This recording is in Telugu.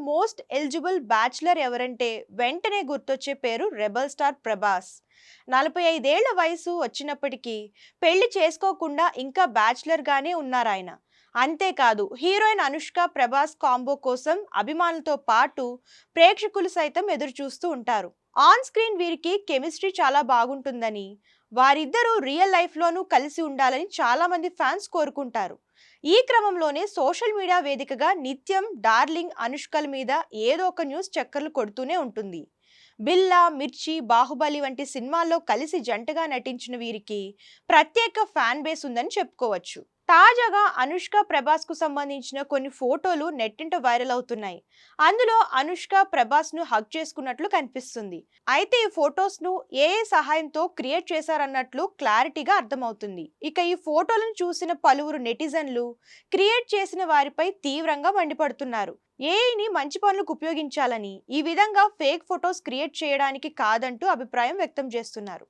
మోస్ట్ ఎలిజిబుల్ బ్యాచులర్ ఎవరంటే వెంటనే గుర్తొచ్చే పేరు రెబల్ స్టార్ ప్రభాస్. 45 ఏళ్ల వయసు వచ్చినప్పటికీ పెళ్లి చేసుకోకుండా ఇంకా బ్యాచులర్ గానే ఉన్నారాయన. అంతేకాదు హీరోయిన్ అనుష్క ప్రభాస్ కాంబో కోసం అభిమానులతో పాటు ప్రేక్షకులు సైతం ఎదురు చూస్తూ ఉంటారు. ఆన్ స్క్రీన్ వీరికి కెమిస్ట్రీ చాలా బాగుంటుందని, వారిద్దరూ రియల్ లైఫ్లోనూ కలిసి ఉండాలని చాలా మంది ఫ్యాన్స్ కోరుకుంటారు. ఈ క్రమంలోనే సోషల్ మీడియా వేదికగా నిత్యం డార్లింగ్ అనుష్కల మీద ఏదో ఒక న్యూస్ చక్కర్లు కొడుతూనే ఉంటుంది. బిల్లా, మిర్చి, బాహుబలి వంటి సినిమాల్లో కలిసి జంటగా నటించిన వీరికి ప్రత్యేక ఫ్యాన్ బేస్ ఉందని చెప్పుకోవచ్చు. తాజాగా అనుష్క ప్రభాస్ కు సంబంధించిన కొన్ని ఫోటోలు నెట్టింట వైరల్ అవుతున్నాయి. అందులో అనుష్క ప్రభాస్ ను హగ్ చేసుకున్నట్లు కనిపిస్తుంది. అయితే ఈ ఫొటోస్ ను ఏ సహాయంతో క్రియేట్ చేశారన్నట్లు క్లారిటీగా అర్థమవుతుంది. ఇక ఈ ఫోటోలను చూసిన పలువురు నెటిజన్లు క్రియేట్ చేసిన వారిపై తీవ్రంగా మండిపడుతున్నారు. ఏఐని మంచి పనులకు ఉపయోగించాలని, ఈ విధంగా ఫేక్ ఫొటోస్ క్రియేట్ చేయడానికి కాదంటూ అభిప్రాయం వ్యక్తం చేస్తున్నారు.